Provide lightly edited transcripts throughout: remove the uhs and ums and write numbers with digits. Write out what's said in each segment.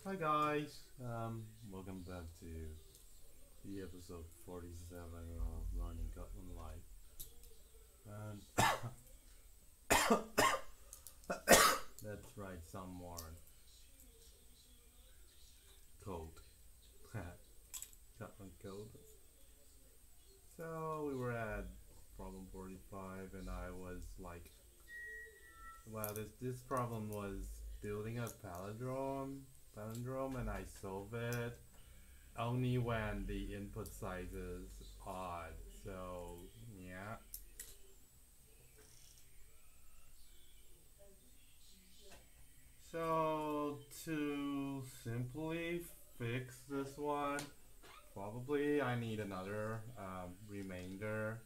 Hi guys, welcome back to the episode 47 of Learning Kotlin Live. And let's write some more code, Kotlin code. So we were at problem 45 and I was like, well, this problem was building a palindrome and I solve it only when the input size is odd. So yeah. So to simply fix this one, probably I need another remainder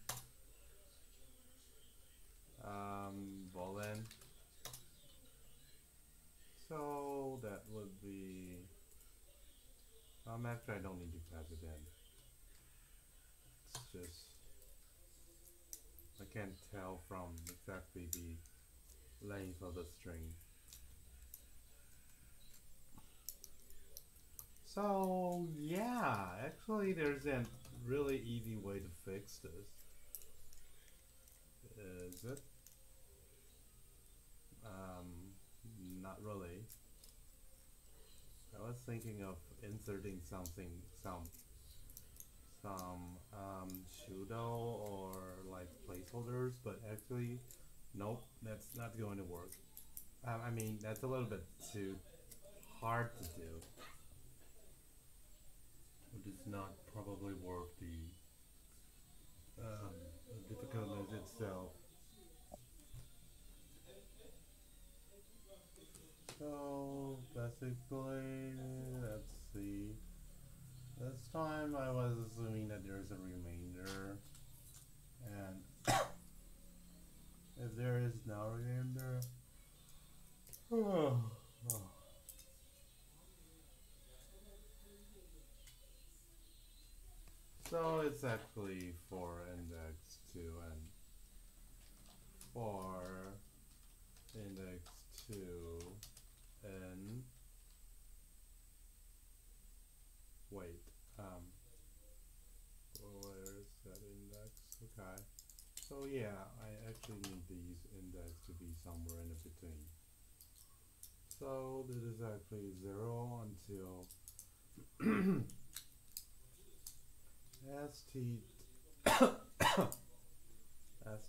boolean. So that would be actually I don't need to pass it in. It's just I can't tell from exactly the length of the string. So yeah, actually there's a really easy way to fix this. Is it? Not really. I was thinking of inserting some pseudo or like placeholders, but actually, nope, that's not going to work. I mean, that's a little bit too hard to do. It does not probably work the difficultness itself. So basically, let's see. This time I was assuming that there's a remainder, and if there is no remainder, so it's actually for index 2 and for index 2 and wait, where is that index? Okay, so yeah, I actually need these index to be somewhere in between. So this is actually 0 until st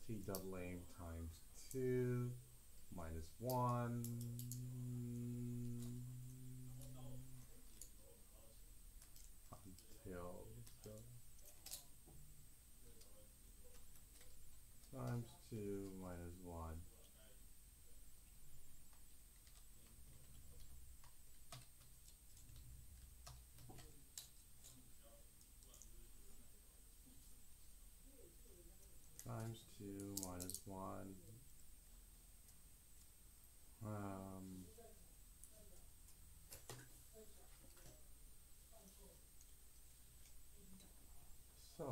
st dot length times 2 minus 1 until times 2 minus 1 times 2 minus 1 so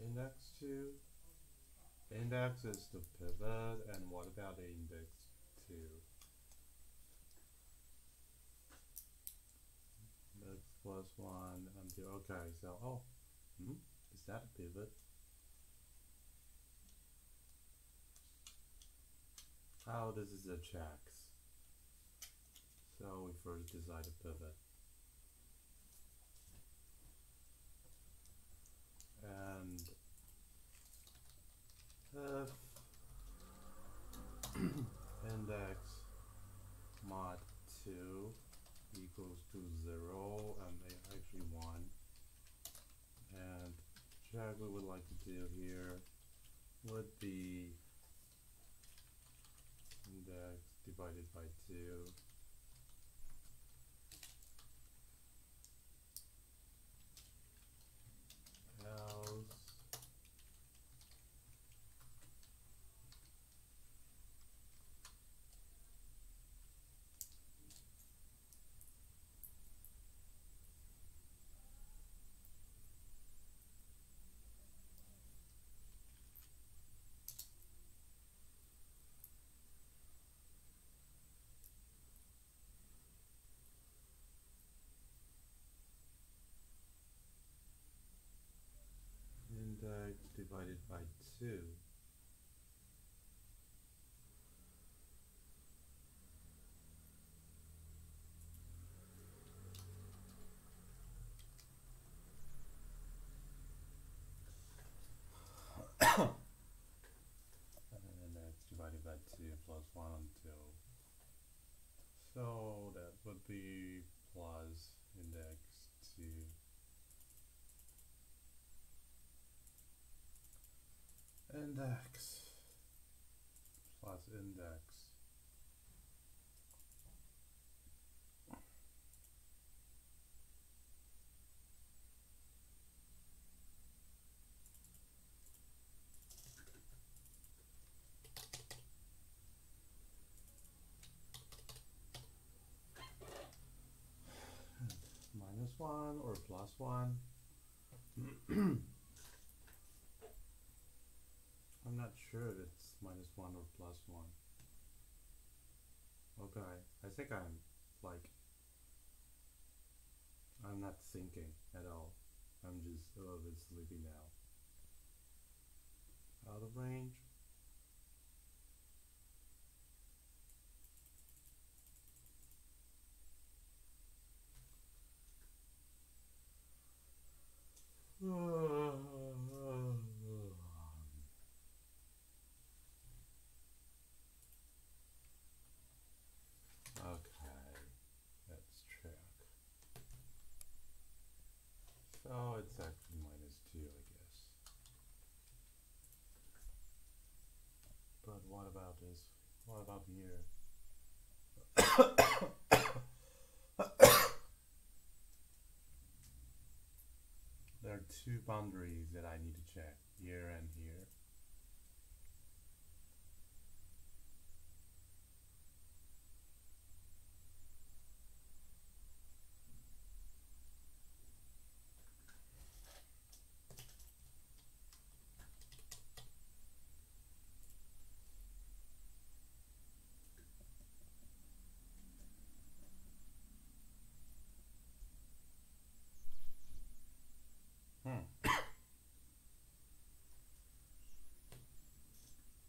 index 2 index is the pivot, and what about index 2? That's plus 1 until, okay, so is that a pivot? Oh, this is a checks. So we first decide a pivot. And if index mod 2 equals to 0 and actually 1, and check we would like to do here would be index divided by 2 else 2. And that's divided by 2 plus 1 on 2. So that would be plus index 2 index plus index. Minus 1 or plus 1. I'm not sure if it's minus 1 or plus 1. Okay, I think I'm not thinking at all. I'm just a little bit sleepy now. Out of range. Okay, let's check. So it's actually minus 2, I guess. But what about this? What about here? There are 2 boundaries that I need to check, here and here.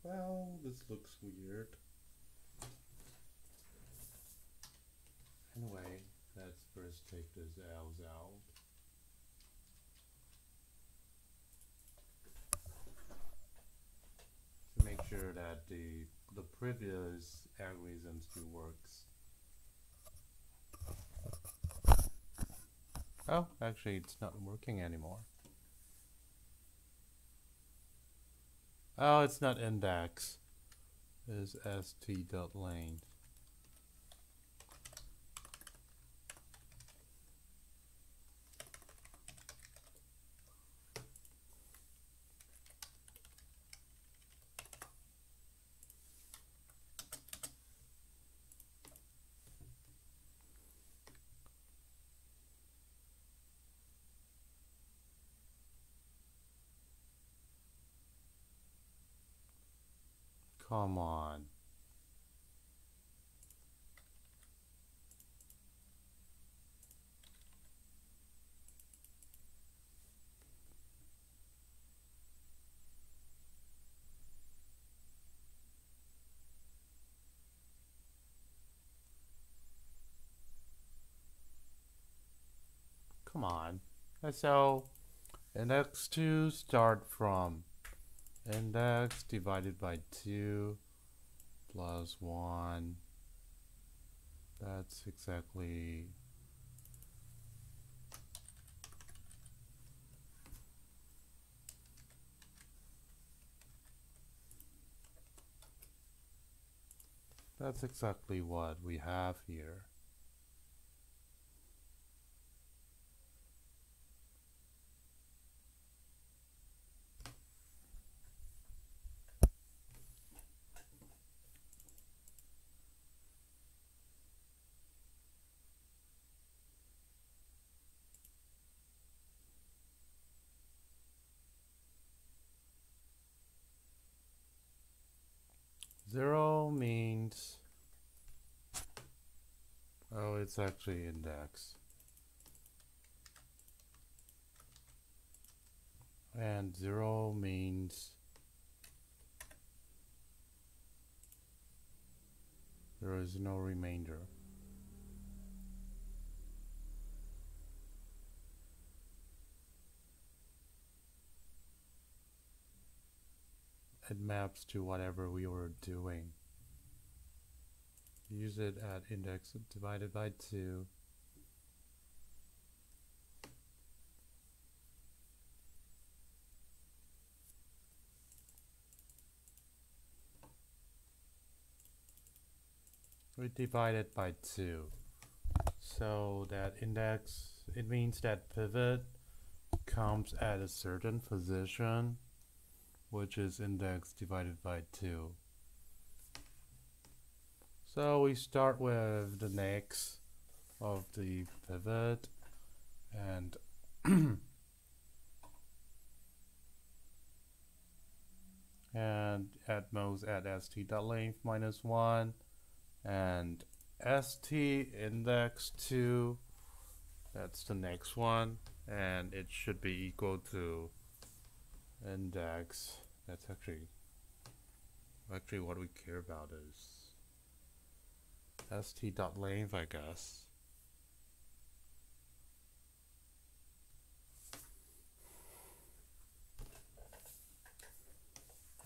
Well, this looks weird. Anyway, let's first take this L's out. To make sure that the previous algorithm still works. Oh, actually it's not working anymore. Oh, it's not index. It's st.length. Come on. Come on. So index 2 start from index divided by 2 plus 1. That's exactly what we have here. Zero means, oh, it's actually index. And 0 means is no remainder. It maps to whatever we were doing. Use it at index divided by 2. We divide it by 2. So that index, it means that pivot comes at a certain position, which is index divided by 2. So we start with the next of the pivot and and at most at st.length minus 1 and st index 2, that's the next one, and it should be equal to index, that's actually what we care about is st.length, I guess.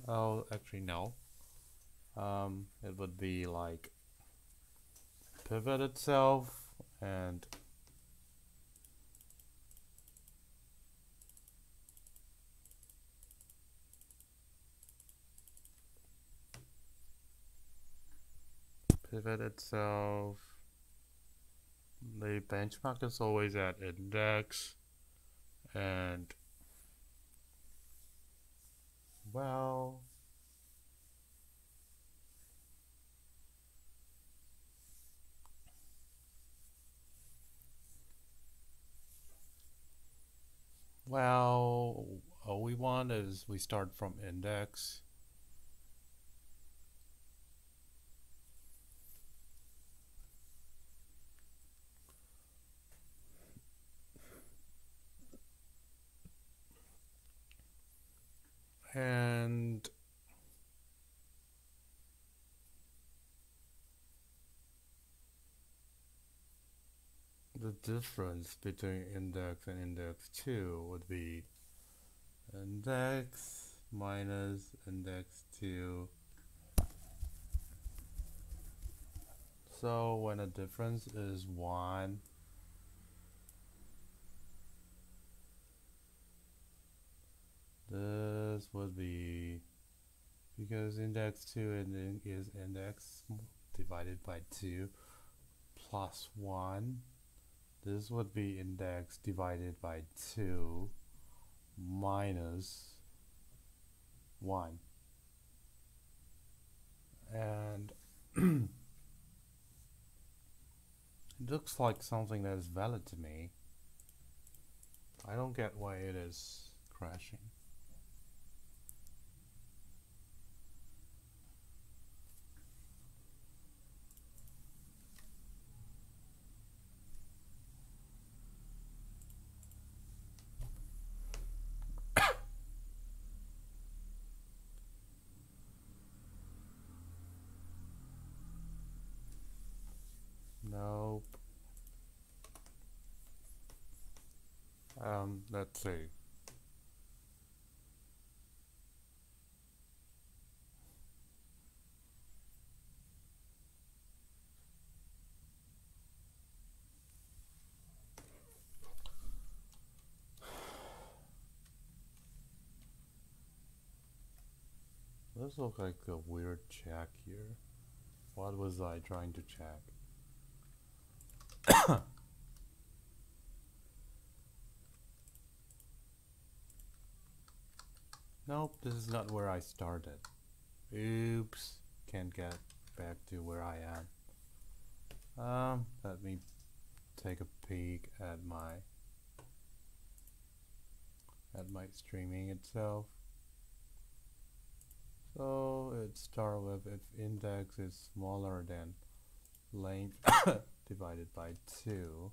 Oh, actually no. It would be like pivot itself and the benchmark is always at index, and well, all we want is we start from index. And the difference between index and index 2 would be index minus index 2. So when a difference is 1, this would be, because index 2 is index divided by 2 plus 1, this would be index divided by 2 minus 1. And it looks like something that is valid to me. I don't get why it is crashing. Nope. Let's see. This looks like a weird check here. What was I trying to check? Nope, this is not where I started. Oops, can't get back to where I am. Let me take a peek at my streaming itself. So it starts with if index is smaller than length divided by 2.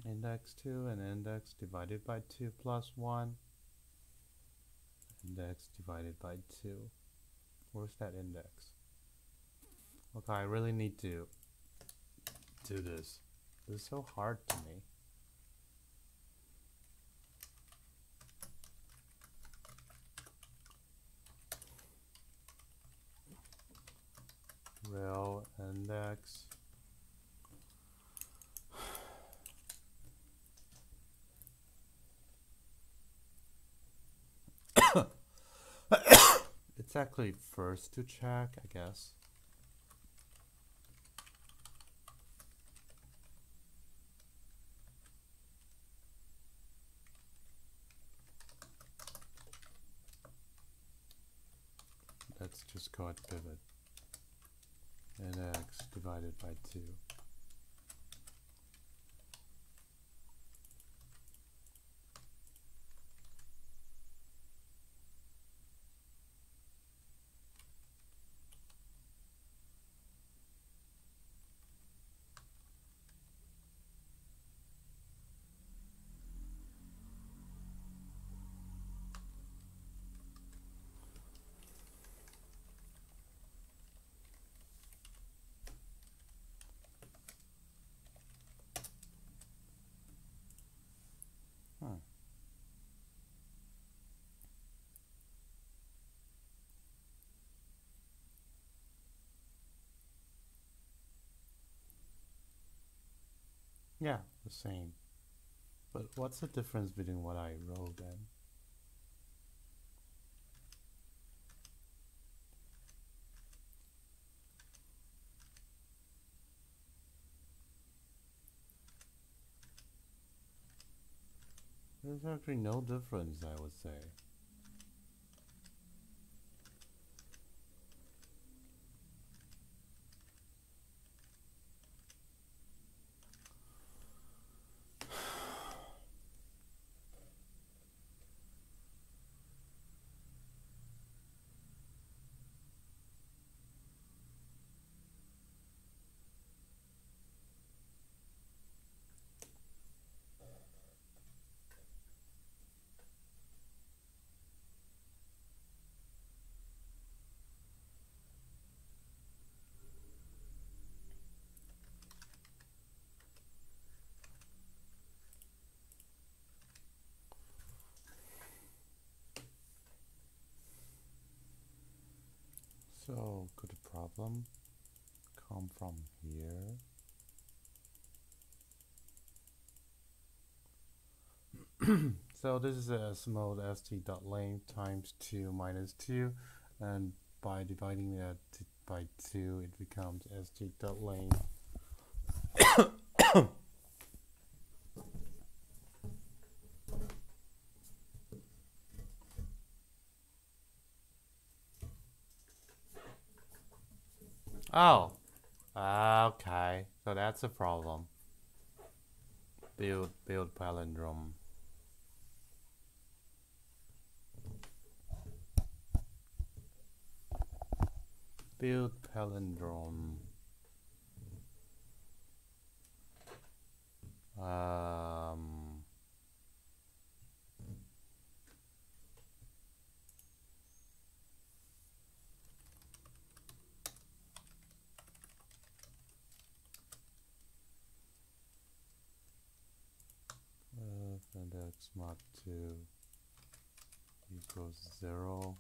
index 2 and index divided by 2 plus 1. Index divided by 2. Where's that index? Okay, I really need to do this. This is so hard to me. Rel index it's actually first to check, I guess. Let's just call it pivot. Index divided by 2. Yeah, the same. But what's the difference between what I wrote then? There's actually no difference, I would say. So, could the problem come from here? So this is a mode st.length times 2 minus 2, and by dividing that by 2 it becomes st.length oh, okay, so that's a problem. Build palindrome. Build palindrome. Index mod 2 equals 0.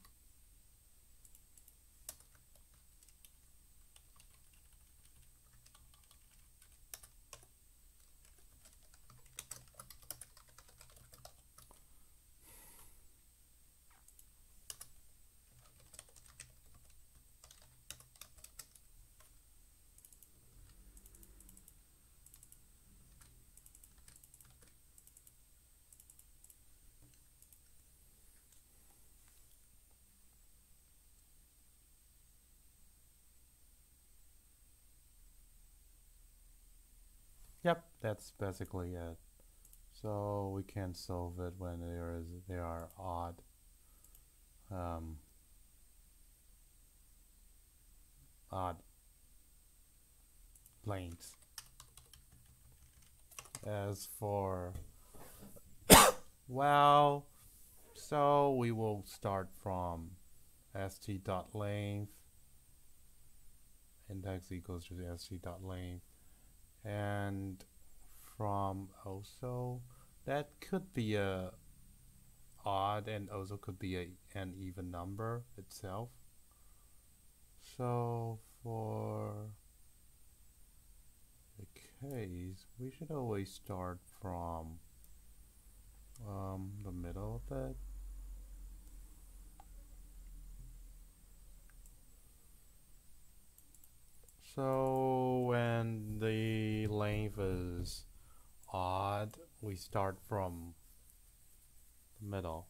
Yep, that's basically it. So we can solve it when there are odd odd lengths. As for, well, so we will start from st.length, index equals to st.length, and from also, that could be a odd and also could be an even number itself. So for the case, we should always start from the middle of it. So when the length is odd, we start from the middle.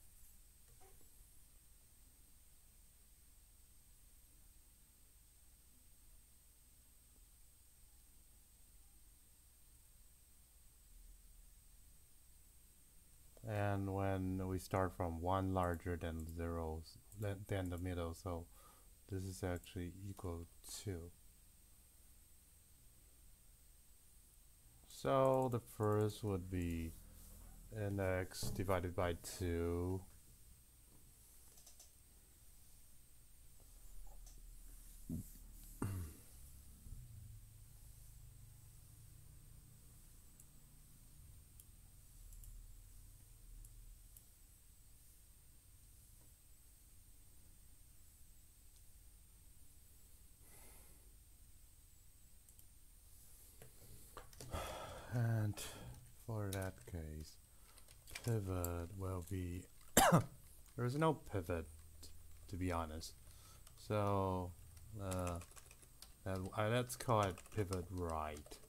And when we start from 1 larger than 0, than the middle, so this is actually equal to. So the first would be index divided by 2. And for that case, pivot will be there's no pivot, to be honest. So let's call it pivot right.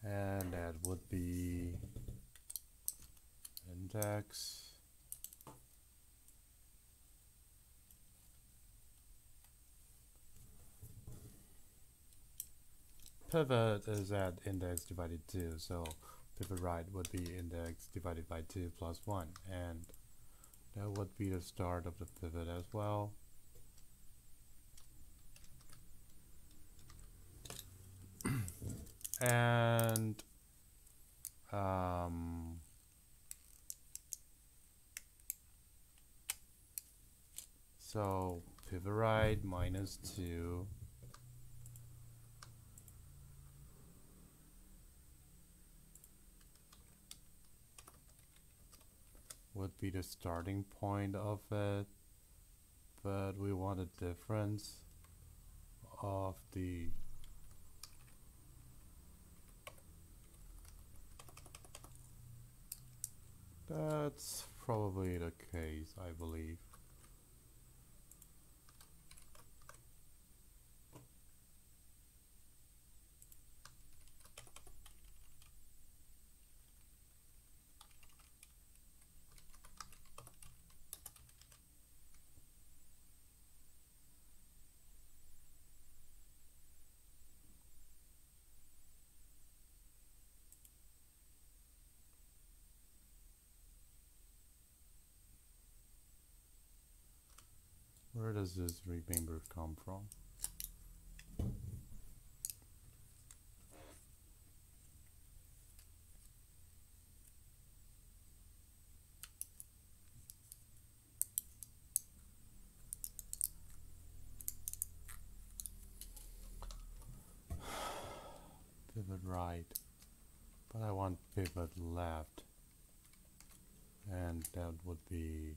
And that would be index pivot is at index divided 2, so pivot right would be index divided by 2 plus 1, and that would be the start of the pivot as well. And so pivot right minus 2 would be the starting point of it, but we want a difference of the that's probably the case, I believe. Where does this remainder come from? Pivot right, but I want pivot left, and that would be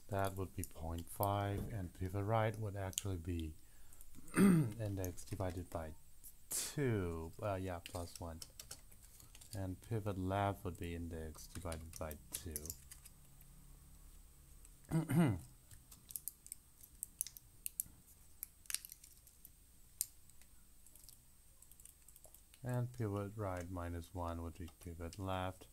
that would be 0.5, and pivot right would actually be index divided by 2, yeah, plus 1, and pivot left would be index divided by 2. And pivot right -1 would be pivot left.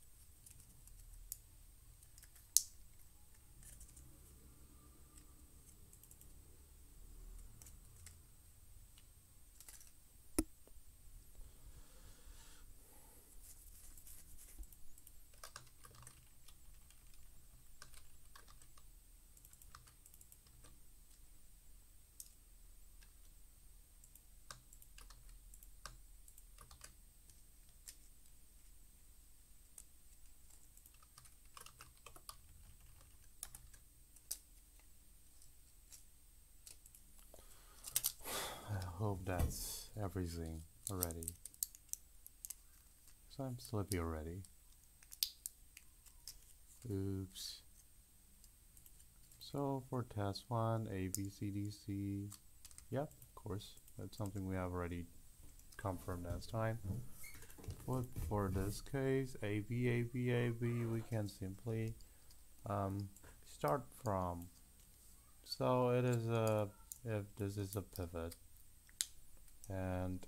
I hope that's everything already. So I'm sleepy already. Oops. So for test 1, A, B, C, D, C. Yep, of course. That's something we have already confirmed last time. But for this case, A, B, A, B, A, B, we can simply start from. So it is a, if this is a pivot, and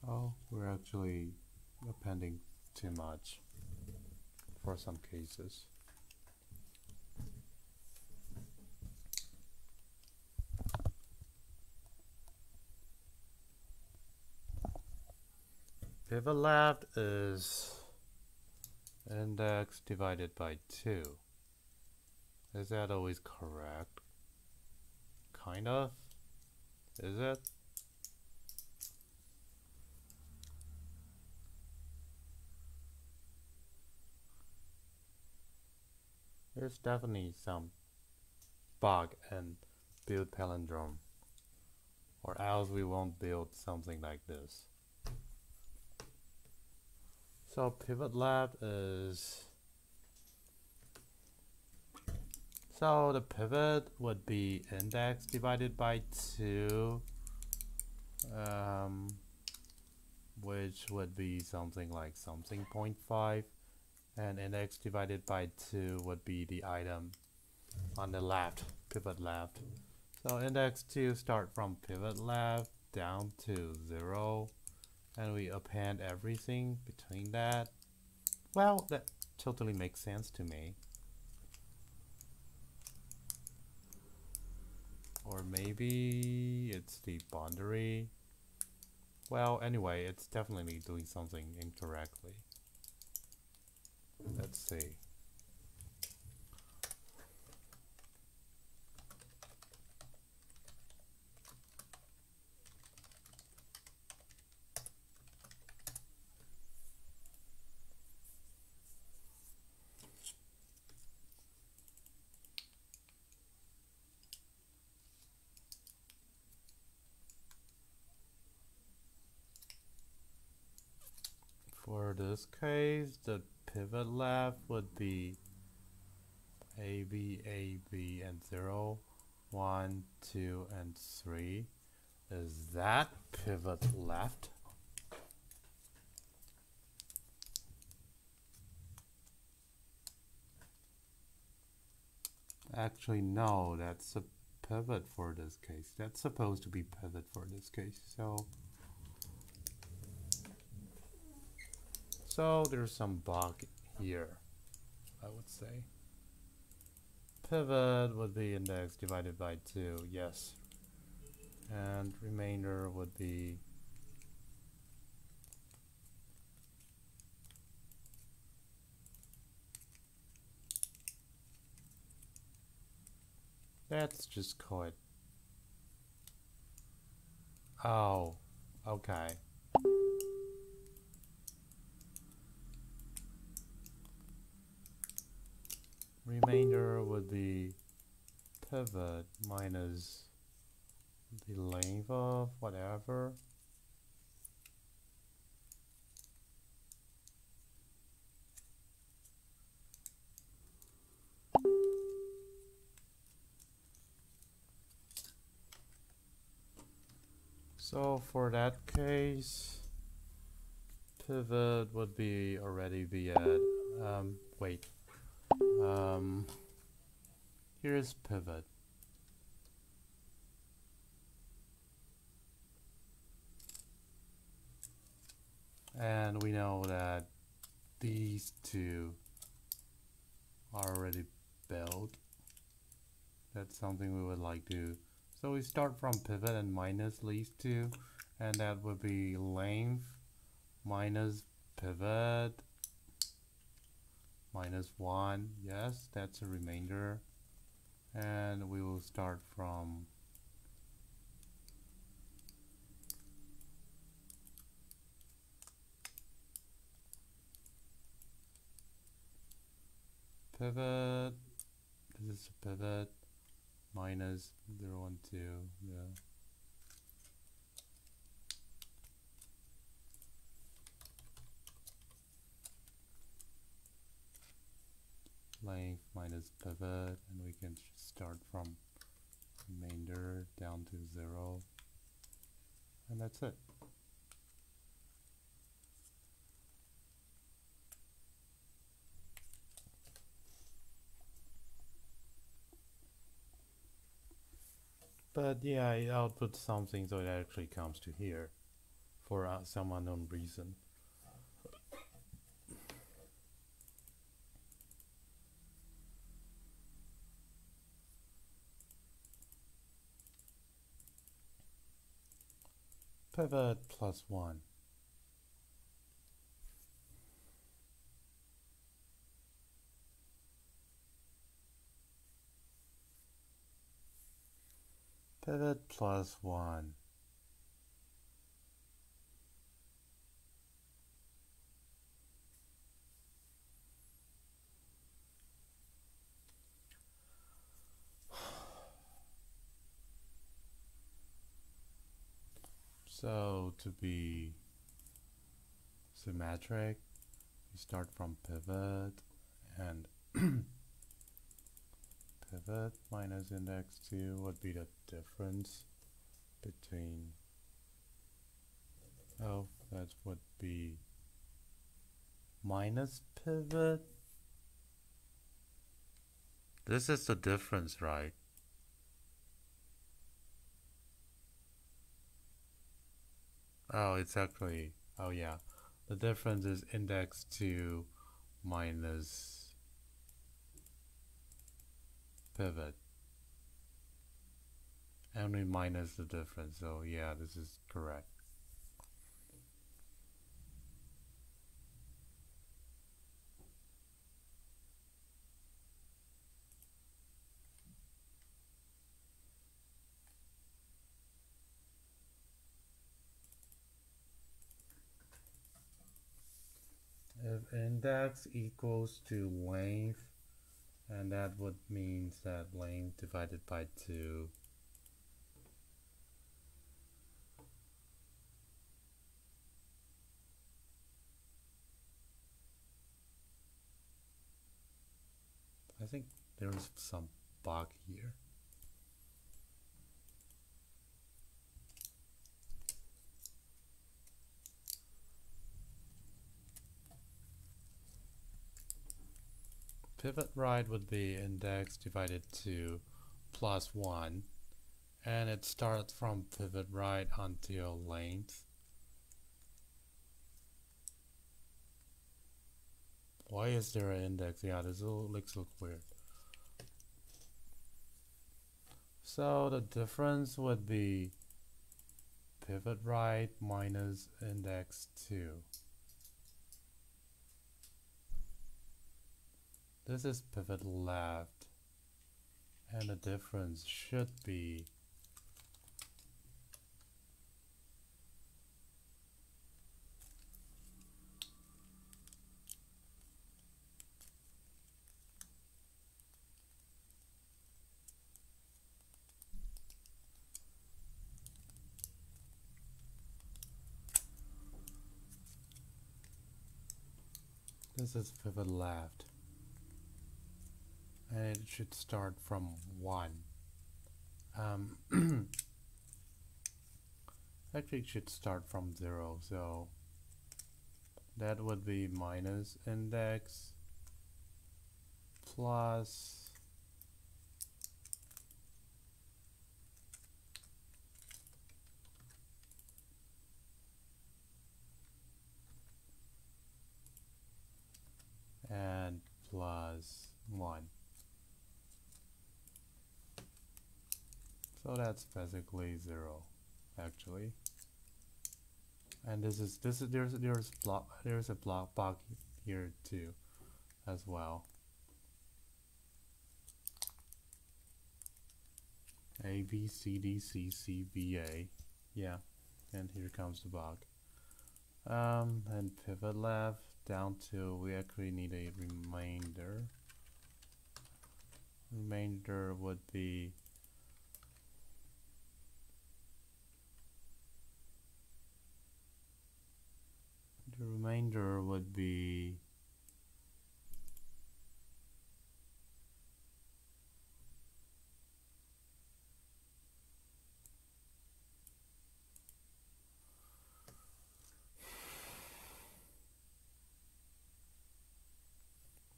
oh, we're actually appending too much for some cases. Pivot left is index divided by 2. Is that always correct? Kind of. Is it? There's definitely some bug in buildPalindrome, or else we won't build something like this. So pivot left is, so the pivot would be index divided by 2, which would be something like something 0.5, and index divided by 2 would be the item on the left, pivot left. So index 2 start from pivot left down to 0, and we append everything between that. Well, that totally makes sense to me. Or maybe it's the boundary. Well, anyway, it's definitely doing something incorrectly. Let's see. For this case, the pivot left would be A, B, A, B, and 0, 1, 2, and 3. Is that pivot left? Actually, no, that's a pivot for this case. That's supposed to be pivot for this case. So there's some bug here, I would say. Pivot would be index divided by 2, yes. And remainder would be let's just call it. Oh, okay. Remainder would be pivot minus the length of whatever. So for that case, pivot would be already be at, wait, here's pivot. And we know that these two are already built. That's something we would like to. So we start from pivot and minus these two, and that would be length minus pivot minus 1. Yes, that's a remainder. And we will start from pivot. This is a pivot minus 0, 1, 2. Yeah. Length minus pivot, and we can start from remainder down to 0, and that's it. But yeah, I output something so it actually comes to here for some unknown reason. Pivot plus 1. Pivot plus 1. So to be symmetric, we start from pivot and pivot minus index 2 would be the difference between, oh, that would be minus pivot. This is the difference, right? Oh, it's actually, oh yeah, the difference is index 2 minus pivot. And we minus the difference, so yeah, this is correct. If index equals to length, and that would mean that length divided by 2. I think there's some bug here. Pivot right would be index divided to plus 1, and it starts from pivot right until length. Why is there an index? Yeah, this looks weird. So the difference would be pivot right minus index 2. This is pivot left, and the difference should be this is pivot left, and it should start from 1. Actually, it should start from 0, so that would be minus index plus So that's basically 0 actually. And there's a block bug here too as well. A B C D C C B A. Yeah, and here comes the bug. And pivot left down to we actually need a remainder. Remainder would be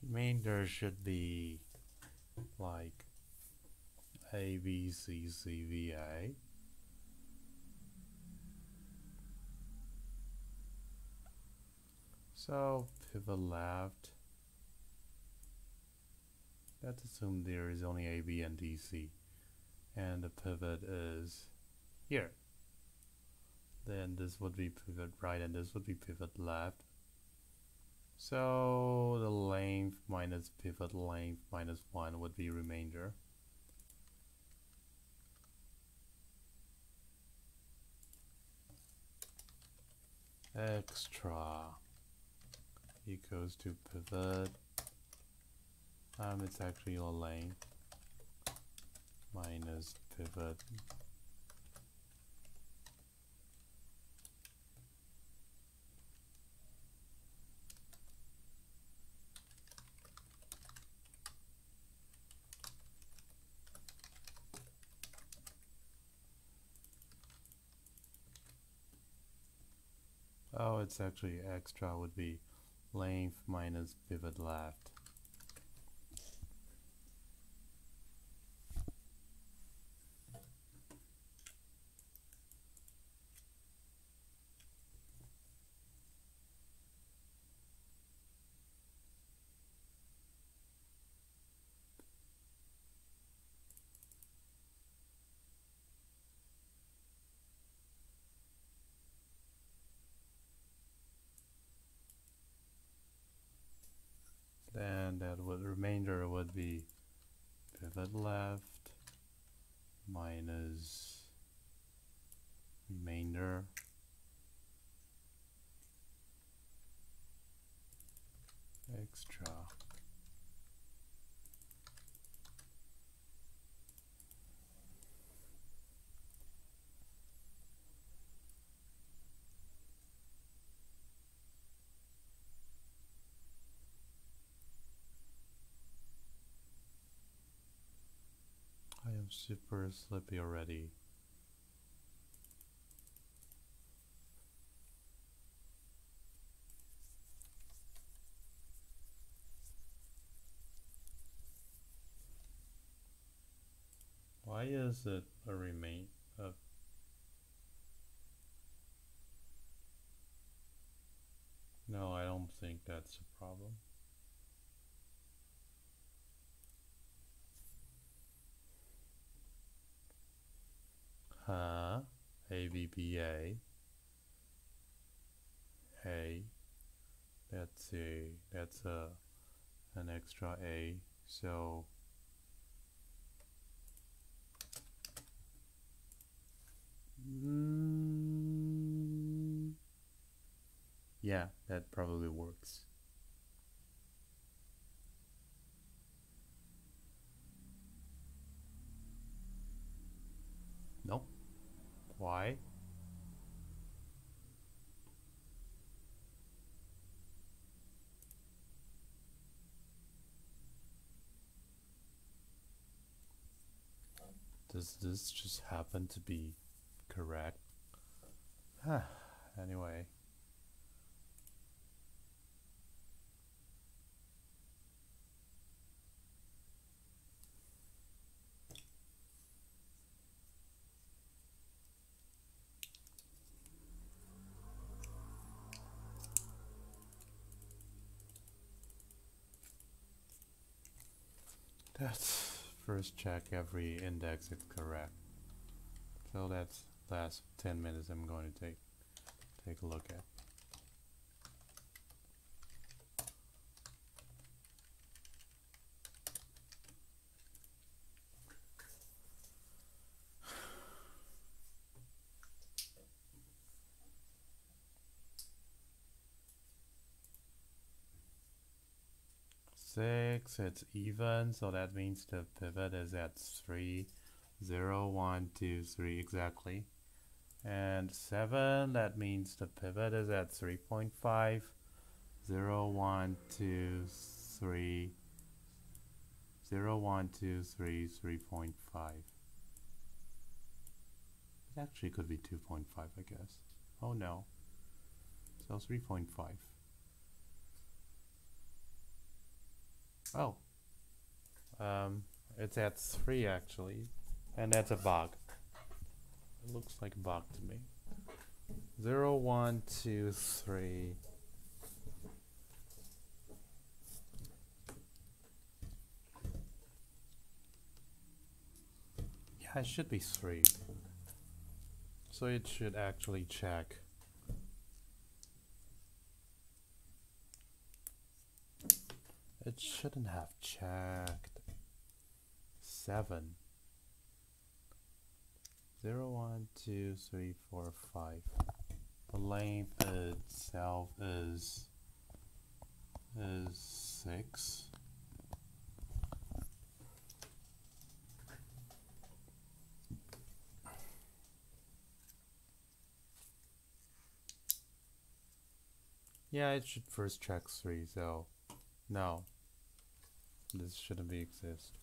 remainder should be like A B C C V A. So pivot left. Let's assume there is only A, B, and D, C, and the pivot is here. Then this would be pivot right, and this would be pivot left. So the length minus pivot length minus 1 would be remainder. Extra equals to pivot. It's actually a length minus pivot it's actually extra would be length minus pivot left. Then remainder would be pivot left minus remainder extra. I am super sleepy already. Why is it a remain? No, I don't think that's a problem. A B B A. That's an extra A. So yeah, that probably works. Nope. Why? Does this just happen to be correct? Anyway. Let's first check every index is correct. So that's last 10 minutes I'm going to take a look at. Six, it's even, so that means the pivot is at 3, 0, 1, 2, 3 exactly. And 7, that means the pivot is at 3.5, 0, 1, 2, 3, 0, 1, 2, 3, 3.5. It actually could be 2.5, I guess. Oh no. So 3.5. Oh. It's at 3 actually. And that's a bug. It looks like a bug to me. 0, 1, 2, 3. Yeah, it should be 3. So it should actually check. It shouldn't have checked. 7. 0, 1, 2, 3, 4, 5. The length itself is 6. Yeah, it should first check 3, so no. This shouldn't be exist.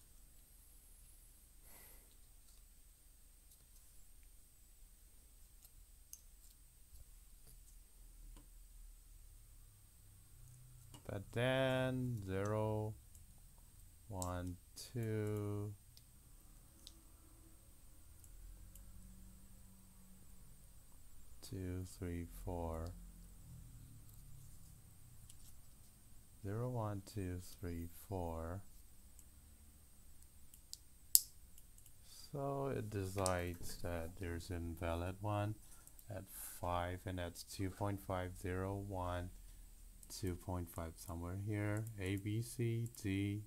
But then 0, 1, 2, 2, 3, 4. 0, 1, 2, 3, 4. So it decides that there's an invalid one at 5, and that's 2.501, 2.5 somewhere here, A, B, C, D,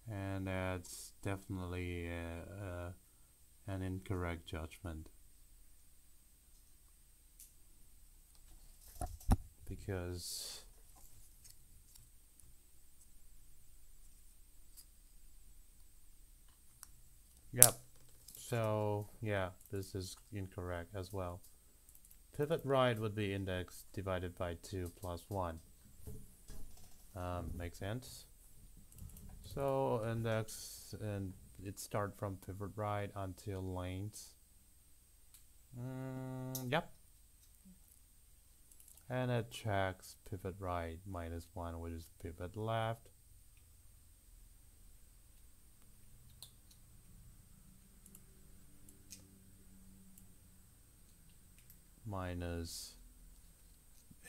and that's definitely an incorrect judgment. Because yep, so yeah, this is incorrect as well. Pivot right would be index divided by 2 plus 1. Makes sense. So index, and it start from pivot right until length. Yep. And it checks pivot right minus 1, which is pivot left. Minus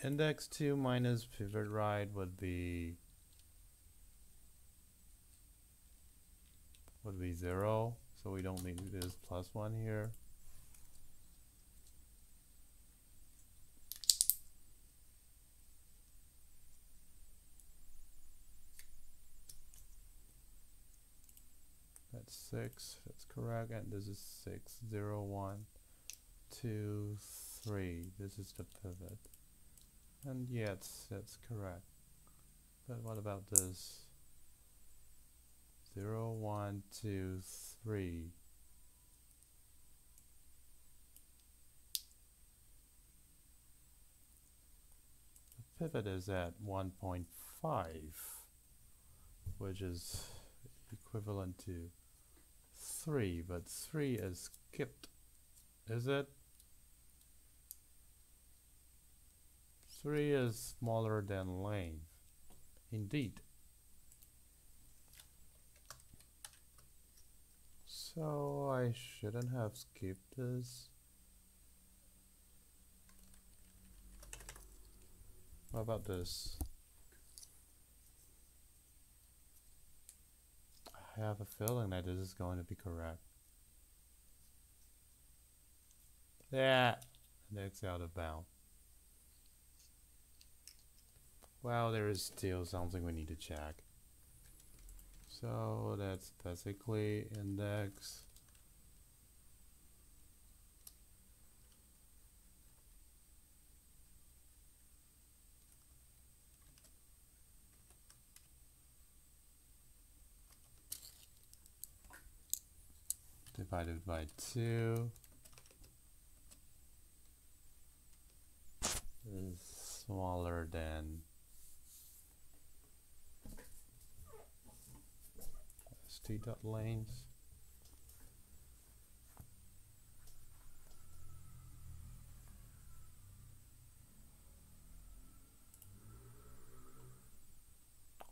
index 2 minus pivot right would be 0, so we don't need this plus 1 here. That's 6, that's correct, and this is 6, 0, 1, 2, 3. This is the pivot. And yes, that's correct. But what about this? 0, 1, 2, 3. The pivot is at 1.5, which is equivalent to 3, but 3 is skipped. Is it? 3 is smaller than length. Indeed. So I shouldn't have skipped this. What about this? I have a feeling that this is going to be correct. Yeah, index out of bound. Well, there is still something we need to check. So that's basically index divided by 2 is smaller than st.length.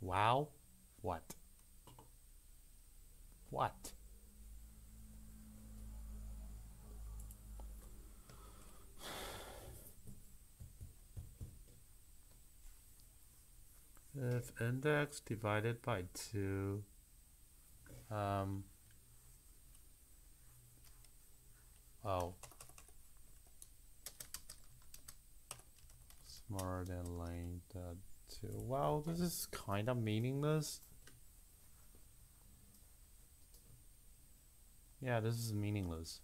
Wow. What? What? If index divided by 2 oh, smaller than length 2. Wow, this is kind of meaningless. Yeah, this is meaningless.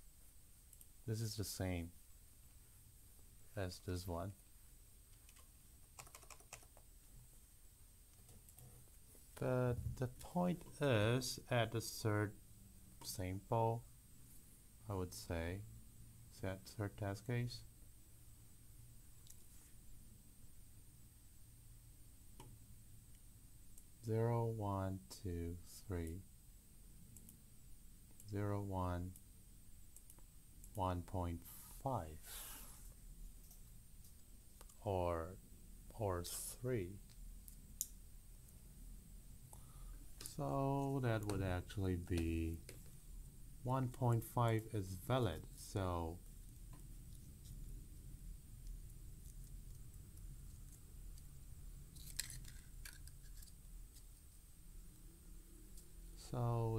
This is the same as this one. But the point is, at the third sample, I would say, set third test case. Zero, 1, 2, 3. 0, 1, 1.5 or 3. So that would actually be 1.5 is valid. So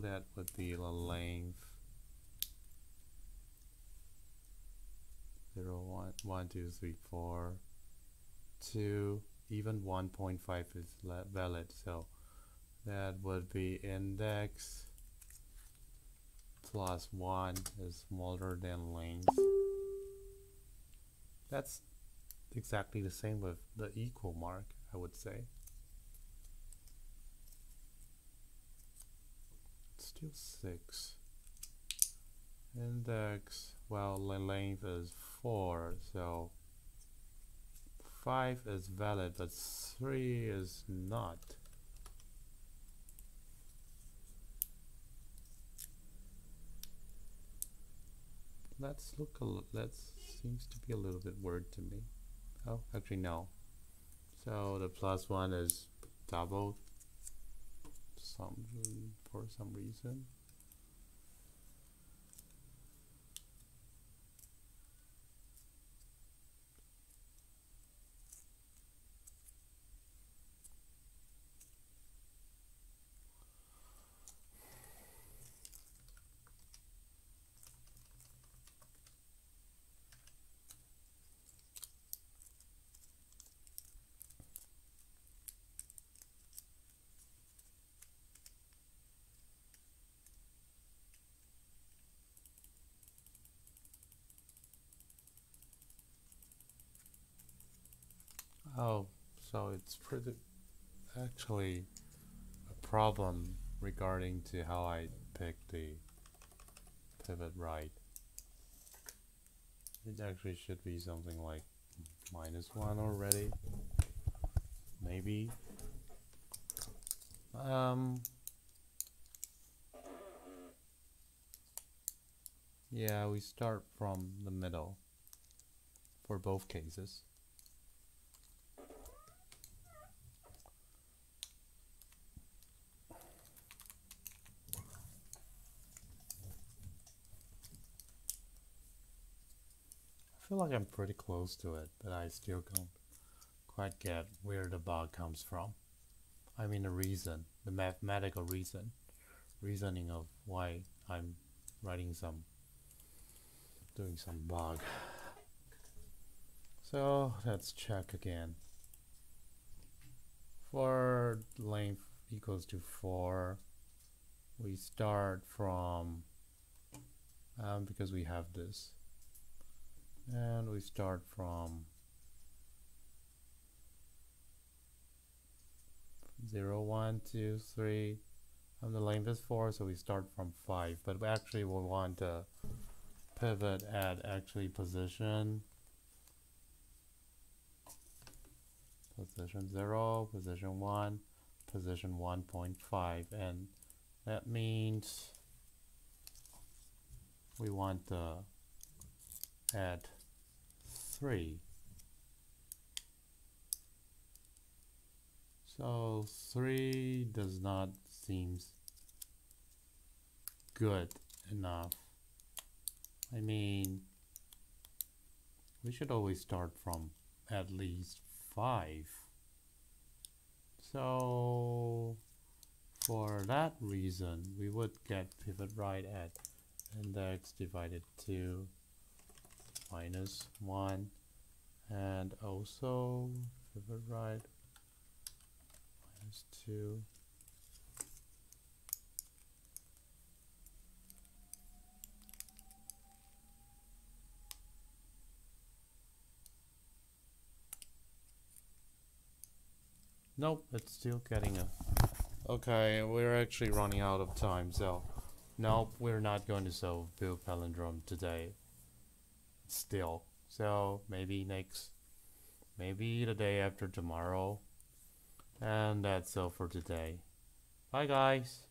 that would be the length 0, 1, 1, 2, 3, 4, 2, even 1.5 is valid. So that would be index plus 1 is smaller than length. That's exactly the same with the equal mark, I would say. Still 6. Index, well, the length is 4, so 5 is valid, but 3 is not. Let's look that seems to be a little bit weird to me. Oh, actually no. So the plus 1 is doubled for some reason. Oh, so it's pretty actually a problem regarding to how I pick the pivot right. It actually should be something like -1 already. Maybe. Yeah, we start from the middle for both cases. I feel like I'm pretty close to it, but I still can't quite get where the bug comes from. I mean the reason, the mathematical reasoning of why I'm writing some doing some bug. So let's check again. For length equals to 4, we start from because we have this, and we start from 0, 1, 2, 3, and the length is 4, so we start from 5. But we actually will want to pivot at actually position 0, position 1, position 1.5, and that means we want to add 3. So 3 does not seem good enough. I mean, we should always start from at least 5. So for that reason, we would get pivot right at index divided 2 minus 1, and also pivot right minus 2 . Nope, it's still getting a... Okay, we're actually running out of time, so nope, we're not going to solve buildPalindrome today. Still. So maybe maybe the day after tomorrow. And that's all for today. Bye guys!